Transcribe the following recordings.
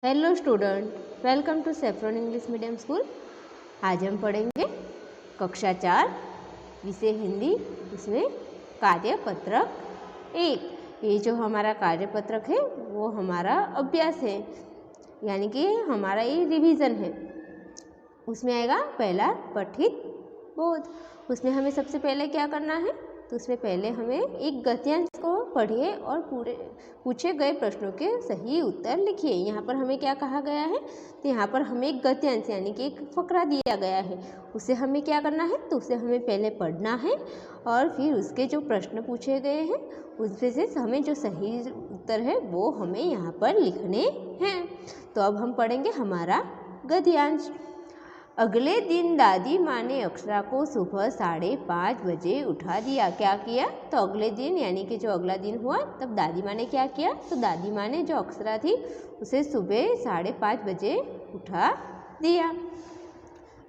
Hello student, welcome to saffron English medium school. आज हम पढ़ेंगे कक्षा 4 विषय हिंदी, इसमें कार्यपत्रक 1। ये जो हमारा कार्यपत्रक है वो हमारा अभ्यास है, यानी कि हमारा ये रिवीजन है। उसमें आएगा पहला पठित बोध। उसमें हमें सबसे पहले क्या करना है, तो उसमें पहले हमें एक गद्यांश को पढ़िए और पूरे पूछे गए प्रश्नों के सही उत्तर लिखिए। यहाँ पर हमें क्या कहा गया है, तो यहाँ पर हमें एक गद्यांश यानी कि एक फकरा दिया गया है, उसे हमें क्या करना है, तो उसे हमें पहले पढ़ना है और फिर उसके जो प्रश्न पूछे गए हैं उसमें से हमें जो सही उत्तर है वो हमें यहाँ पर लिखने हैं। तो अब हम पढ़ेंगे हमारा गद्यांश। अगले दिन दादी माँ ने अक्षरा को सुबह 5:30 बजे उठा दिया। क्या किया, तो अगले दिन यानी कि जो अगला दिन हुआ तब दादी माँ ने क्या किया, तो दादी माँ ने जो अक्षरा थी उसे सुबह 5:30 बजे उठा दिया।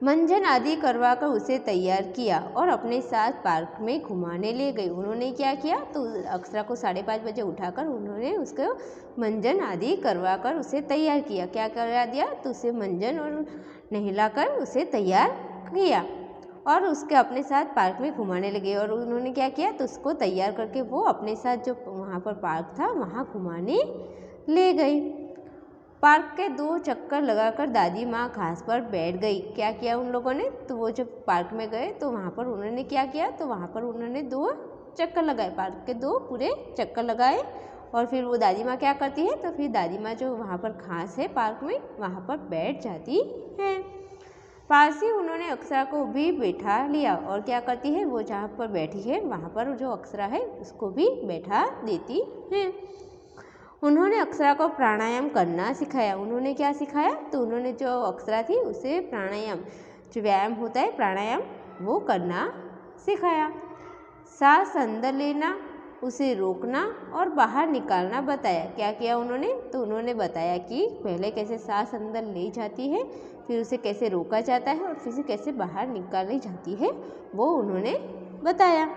मंजन आदि करवा कर उसे तैयार किया और अपने साथ पार्क में घुमाने ले गई। उन्होंने क्या किया, तो अक्षरा को 5:30 बजे उठाकर उन्होंने उसको मंजन आदि करवा कर उसे तैयार किया। क्या करा दिया, तो उसे मंजन और नहलाकर उसे तैयार किया और उसके अपने साथ पार्क में घुमाने लगे। और उन्होंने क्या किया, तो उसको तैयार करके वो अपने साथ जो वहाँ पर पार्क था वहाँ घुमाने ले गई। पार्क के 2 चक्कर लगाकर दादी माँ घास पर बैठ गई। क्या किया उन लोगों ने, तो वो जब पार्क में गए तो वहाँ पर उन्होंने क्या किया, तो वहाँ पर उन्होंने 2 चक्कर लगाए, पार्क के 2 पूरे चक्कर लगाए। और फिर वो दादी माँ क्या करती है, तो फिर दादी माँ जो वहाँ पर घास है पार्क में वहाँ पर बैठ जाती है। पास ही उन्होंने अक्षरा को भी बैठा लिया और क्या करती है, वो जहाँ पर बैठी है वहाँ पर जो अक्षरा है उसको भी बैठा देती है। उन्होंने अक्षरा को प्राणायाम करना सिखाया। उन्होंने क्या सिखाया, तो उन्होंने जो अक्षरा थी उसे प्राणायाम, जो व्यायाम होता है प्राणायाम, वो करना सिखाया। सांस अंदर लेना, उसे रोकना और बाहर निकालना बताया। क्या किया उन्होंने, तो उन्होंने बताया कि पहले कैसे सांस अंदर ली जाती है, फिर उसे कैसे रोका जाता है और फिर से कैसे बाहर निकाली जाती है, वो उन्होंने बताया।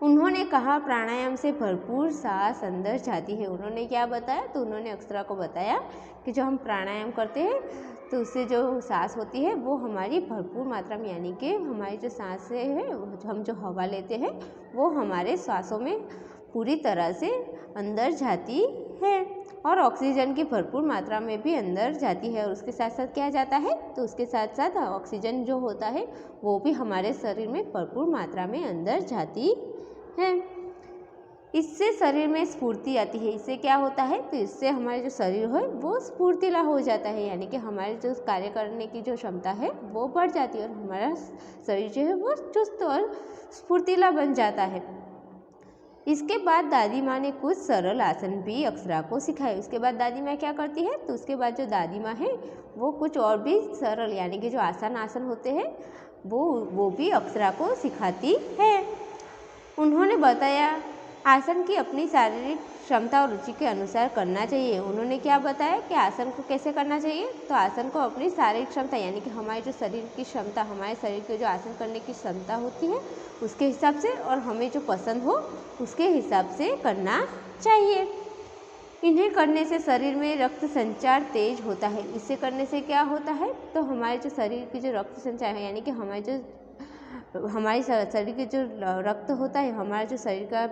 उन्होंने कहा प्राणायाम से भरपूर सांस अंदर जाती है। उन्होंने क्या बताया, तो उन्होंने अक्षरा को बताया कि जो हम प्राणायाम करते हैं तो उससे जो सांस होती है वो हमारी भरपूर मात्रा में, यानी कि हमारी जो सांसें हैं, हम जो हवा लेते हैं वो हमारे सांसों में पूरी तरह से अंदर जाती है और ऑक्सीजन की भरपूर मात्रा में भी अंदर जाती है। और उसके साथ साथ क्या जाता है, तो उसके साथ साथ ऑक्सीजन जो होता है वो भी हमारे शरीर में भरपूर मात्रा में अंदर जाती है। इससे शरीर में स्फूर्ति आती है। इससे क्या होता है, तो इससे हमारे जो शरीर है वो स्फूर्तिला हो जाता है, यानी कि हमारे जो कार्य करने की जो क्षमता है वो बढ़ जाती है और हमारा शरीर जो है वो चुस्त और स्फूर्तिला बन जाता है। इसके बाद दादी माँ ने कुछ सरल आसन भी अक्षरा को सिखाए। उसके बाद दादी माँ क्या करती है, तो उसके बाद जो दादी माँ है वो कुछ और भी सरल यानी कि जो आसन होते हैं वो भी अक्षरा को सिखाती है। उन्होंने बताया आसन की अपनी शारीरिक क्षमता और रुचि के अनुसार करना चाहिए। उन्होंने क्या बताया कि आसन को कैसे करना चाहिए, तो आसन को अपनी शारीरिक क्षमता यानी कि हमारे जो शरीर की क्षमता, हमारे शरीर के जो आसन करने की क्षमता होती है उसके हिसाब से और हमें जो पसंद हो उसके हिसाब से करना चाहिए। इन्हें करने से शरीर में रक्त संचार तेज होता है। इसे करने से क्या होता है, तो हमारे जो शरीर की जो रक्त संचार है यानी कि हमारे शरीर के जो रक्त होता है, हमारा जो शरीर का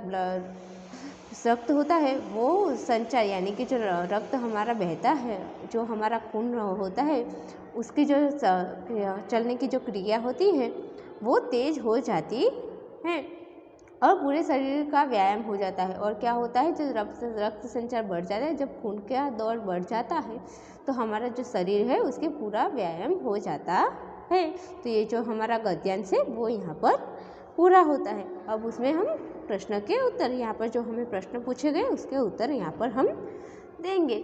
रक्त होता है वो संचार यानी कि जो रक्त हमारा बहता है, जो हमारा खून होता है उसकी जो चलने की जो क्रिया होती है वो तेज हो जाती है और पूरे शरीर का व्यायाम हो जाता है। और क्या होता है, जो रक्त संचार बढ़ जाता है, जब खून का दौड़ बढ़ जाता है तो हमारा जो शरीर है उसके पूरा व्यायाम हो जाता है। तो ये जो हमारा गद्यांश है वो यहाँ पर पूरा होता है। अब उसमें हम प्रश्न के उत्तर, यहाँ पर जो हमें प्रश्न पूछे गए उसके उत्तर यहाँ पर हम देंगे।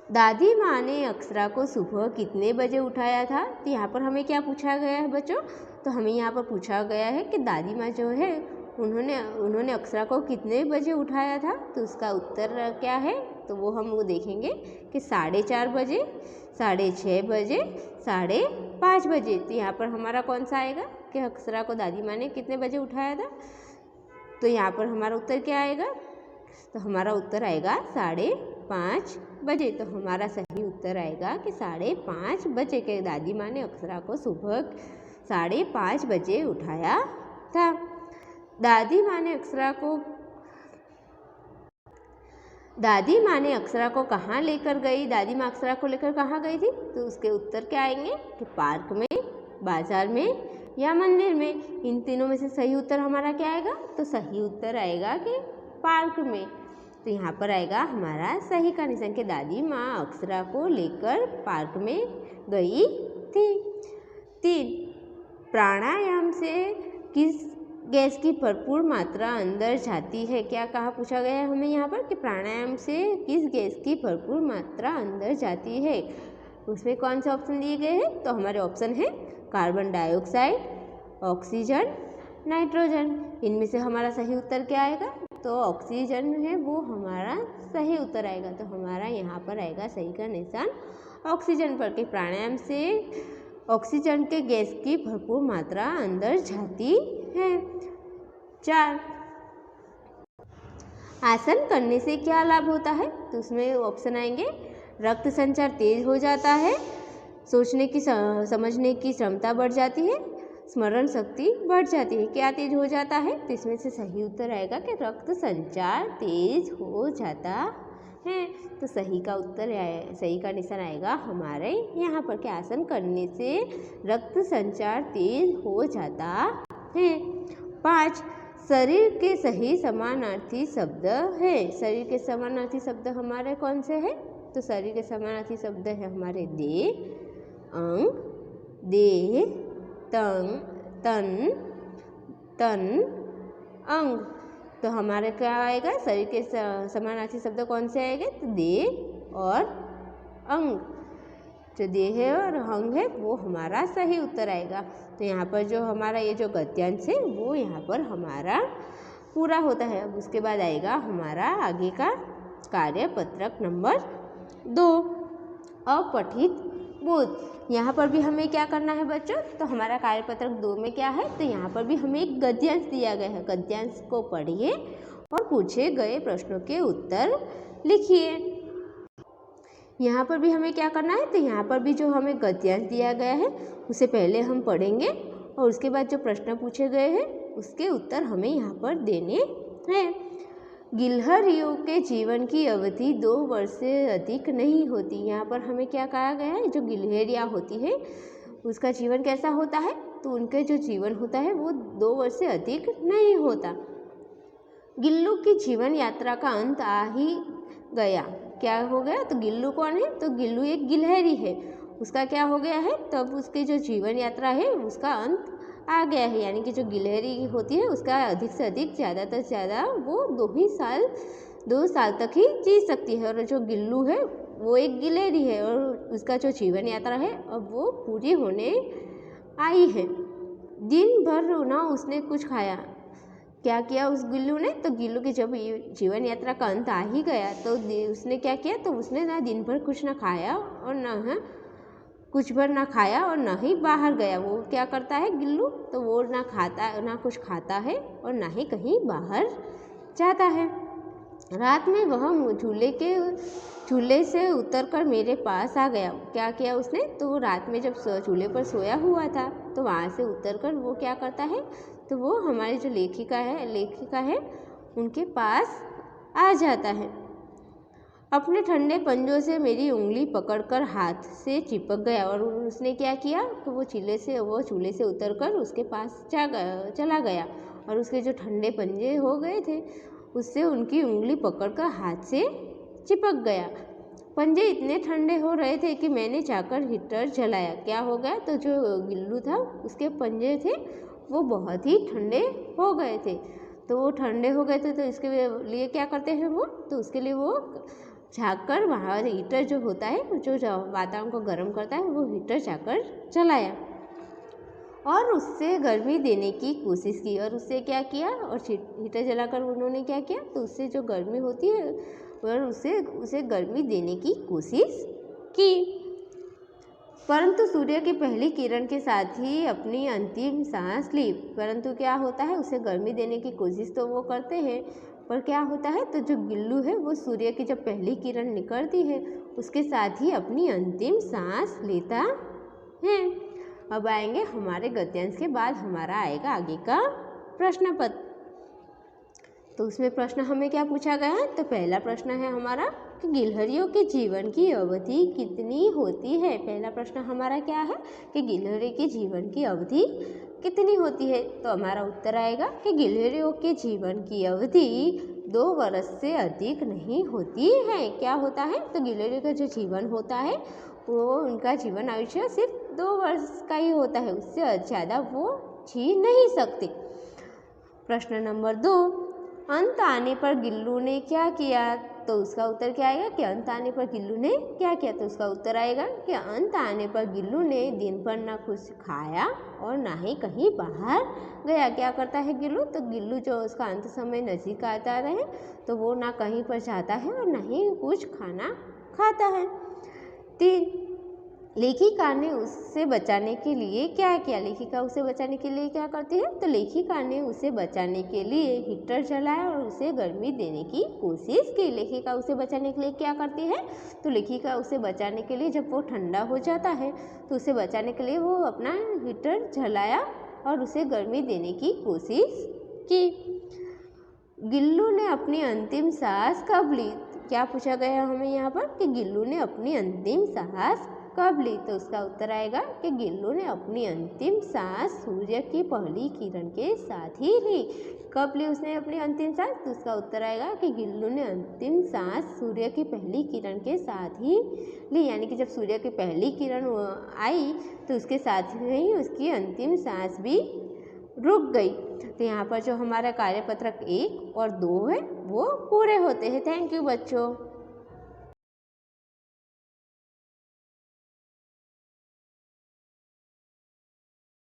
दादी माँ ने अक्षरा को सुबह कितने बजे उठाया था, तो यहाँ पर हमें क्या पूछा गया है बच्चों, तो हमें यहाँ पर पूछा गया है कि दादी माँ जो है उन्होंने अक्षरा को कितने बजे उठाया था, तो उसका उत्तर क्या है, तो वो देखेंगे कि 4:30 बजे, 6:30 बजे, 5:30 बजे। तो यहाँ पर हमारा कौन सा आएगा कि अक्षरा को दादी माँ ने कितने बजे उठाया था, तो यहाँ पर हमारा उत्तर क्या आएगा, तो हमारा उत्तर आएगा 5:30 5 बजे। तो हमारा सही उत्तर आएगा कि 5:30 बजे के दादी माँ ने अक्षरा को सुबह 5:30 बजे उठाया था। दादी माँ ने अक्षरा को कहाँ लेकर गई? दादी माँ अक्षरा को लेकर कहाँ गई थी? तो उसके उत्तर क्या आएंगे कि पार्क में, बाजार में या मंदिर में। इन तीनों में से सही उत्तर हमारा क्या आएगा? तो सही उत्तर आएगा कि पार्क में। तो यहाँ पर आएगा हमारा सही का निशान कि दादी माँ अक्षरा को लेकर पार्क में गई थी। 3, प्राणायाम से किस गैस की भरपूर मात्रा अंदर जाती है? क्या कहा पूछा गया है हमें यहाँ पर कि प्राणायाम से किस गैस की भरपूर मात्रा अंदर जाती है? उसमें कौन से ऑप्शन दिए गए हैं? तो हमारे ऑप्शन है कार्बन डाइऑक्साइड, ऑक्सीजन, नाइट्रोजन। इनमें से हमारा सही उत्तर क्या आएगा? तो ऑक्सीजन है वो हमारा सही उत्तर आएगा। तो हमारा यहाँ पर आएगा सही का निशान ऑक्सीजन पर कि प्राणायाम से ऑक्सीजन के गैस की भरपूर मात्रा अंदर जाती है। 4, आसन करने से क्या लाभ होता है? तो उसमें ऑप्शन आएंगे रक्त संचार तेज हो जाता है, सोचने की समझने की क्षमता बढ़ जाती है, स्मरण शक्ति बढ़ जाती है। क्या तेज हो जाता है? तो इसमें से सही उत्तर आएगा कि रक्त संचार तेज हो जाता है। तो सही का निशान आएगा हमारे यहाँ पर कि आसन करने से रक्त संचार तेज हो जाता है। 5, शरीर के सही समानार्थी शब्द है। शरीर के समानार्थी शब्द हमारे कौन से हैं? तो शरीर के समानार्थी शब्द है हमारे देह, अंग, देह, तन, अंग। तो हमारे क्या आएगा? शरीर के समानार्थी शब्द कौन से आएंगे? तो देह और अंग। जो देह है और अंग है वो हमारा सही उत्तर आएगा। तो यहाँ पर जो हमारा ये जो गद्यांश है वो यहाँ पर हमारा पूरा होता है। अब उसके बाद आएगा हमारा आगे का कार्यपत्रक नंबर 2, अपठित बोध। यहाँ पर भी हमें क्या करना है बच्चों? तो हमारा कार्यपत्रक 2 में क्या है? तो यहाँ पर भी हमें एक गद्यांश दिया गया है। गद्यांश को पढ़िए और पूछे गए प्रश्नों के उत्तर लिखिए। यहाँ पर भी हमें क्या करना है? तो यहाँ पर भी जो हमें गद्यांश दिया गया है उसे पहले हम पढ़ेंगे और उसके बाद जो प्रश्न पूछे गए हैं उसके उत्तर हमें यहाँ पर देने हैं। गिलहरियों के जीवन की अवधि 2 वर्ष से अधिक नहीं होती। यहाँ पर हमें क्या कहा गया है? जो गिलहरियाँ होती है उसका जीवन कैसा होता है? तो उनके जो जीवन होता है वो 2 वर्ष से अधिक नहीं होता। गिल्लू की जीवन यात्रा का अंत आ ही गया। क्या हो गया? तो गिल्लू कौन है? तो गिल्लू एक गिलहरी है। उसका क्या हो गया है? तब उसकी जो जीवन यात्रा है उसका अंत आ गया है। यानी कि जो गिलहरी होती है उसका अधिक से अधिक ज़्यादा से ज़्यादा वो 2 साल तक ही जी सकती है। और जो गिल्लू है वो एक गिलहरी है और उसका जो जीवन यात्रा है अब वो पूरी होने आई है। दिन भर ना उसने कुछ खाया। क्या किया उस गिल्लू ने? तो गिल्लू की जब जीवन यात्रा का अंत आ ही गया तो उसने क्या किया? तो उसने ना दिन भर कुछ ना खाया और ना खाया और ना ही बाहर गया। वो क्या करता है गिल्लू? तो वो ना कुछ खाता है और ना ही कहीं बाहर जाता है। रात में वह चूल्हे से उतरकर मेरे पास आ गया। क्या किया उसने? तो वो रात में जब चूल्हे पर सोया हुआ था तो वहाँ से उतरकर वो क्या करता है? तो वो हमारी जो लेखिका है उनके पास आ जाता है। अपने ठंडे पंजों से मेरी उंगली पकड़कर हाथ से चिपक गया और उसने क्या किया? तो वो चूल्हे से उतरकर उसके पास चला गया और उसके जो ठंडे पंजे हो गए थे उससे उनकी उंगली पकड़कर हाथ से चिपक गया। पंजे इतने ठंडे हो रहे थे कि मैंने जाकर हीटर जलाया। क्या हो गया? तो जो गिल्लू था उसके पंजे थे वो बहुत ही ठंडे हो गए थे। तो वो ठंडे हो गए थे तो इसके लिए क्या करते हैं वो? तो उसके लिए वो झाँककर वहाँ हीटर जो होता है जो वातावरण को गर्म करता है वो हीटर जाकर जलाया और उससे गर्मी देने की कोशिश की। और उससे क्या किया? और हीटर जलाकर उन्होंने क्या किया? तो उससे जो गर्मी होती है और उसे गर्मी देने की कोशिश की। परंतु सूर्य की पहली किरण के साथ ही अपनी अंतिम सांस ली। परंतु क्या होता है? उसे गर्मी देने की कोशिश तो वो करते हैं पर क्या होता है, तो जो गिल्लू है वो सूर्य की जब पहली किरण निकलती है उसके साथ ही अपनी अंतिम सांस लेता है। अब आएंगे हमारे गद्यांश के बाद हमारा आएगा आगे का प्रश्न पत्र। तो उसमें प्रश्न हमें क्या पूछा गया है, तो पहला प्रश्न है हमारा कि गिलहरियों के जीवन की अवधि कितनी होती है। पहला प्रश्न हमारा क्या है कि गिलहरी के जीवन की अवधि कितनी होती है। तो हमारा उत्तर आएगा कि गिलहरियों के जीवन की अवधि 2 वर्ष से अधिक नहीं होती है। क्या होता है, तो गिलहरियों का जो जीवन होता है वो उनका जीवन आयुष्य सिर्फ 2 वर्ष का ही होता है, उससे ज़्यादा वो जी नहीं सकते। प्रश्न नंबर 2, अंत आने पर गिल्लू ने क्या किया। तो उसका उत्तर क्या आएगा कि अंत आने पर गिल्लू ने क्या किया। तो उसका उत्तर आएगा कि अंत आने पर गिल्लू ने दिन भर ना कुछ खाया और ना ही कहीं बाहर गया। क्या करता है गिल्लू, तो गिल्लू जो उसका अंत समय नज़दीक आता है तो वो ना कहीं पर जाता है और ना ही कुछ खाना खाता है। 3, लेखिका ने उससे बचाने के लिए क्या किया। लेखिका उसे बचाने के लिए क्या करती है, तो लेखिका ने उसे बचाने के लिए हीटर जलाया और उसे गर्मी देने की कोशिश की। लेखिका उसे बचाने के लिए क्या करती है, तो लेखिका उसे बचाने के लिए जब वो ठंडा हो जाता है तो उसे बचाने के लिए वो अपना हीटर जलाया और उसे गर्मी देने की कोशिश की। गिल्लू ने अपनी अंतिम सांस कब ली। क्या पूछा गया है हमें यहाँ पर कि गिल्लू ने अपनी अंतिम सांस कब ली। तो उसका उत्तर आएगा कि गिल्लू ने अपनी अंतिम सांस सूर्य की पहली किरण के साथ ही ली। कब ली उसने अपनी अंतिम सांस, तो उसका उत्तर आएगा कि गिल्लू ने अंतिम सांस सूर्य की पहली किरण के साथ ही ली। यानी कि जब सूर्य की पहली किरण आई तो उसके साथ ही उसकी अंतिम सांस भी रुक गई। तो यहाँ पर जो हमारा कार्यपत्रक 1 और 2 है वो पूरे होते हैं। थैंक यू बच्चों।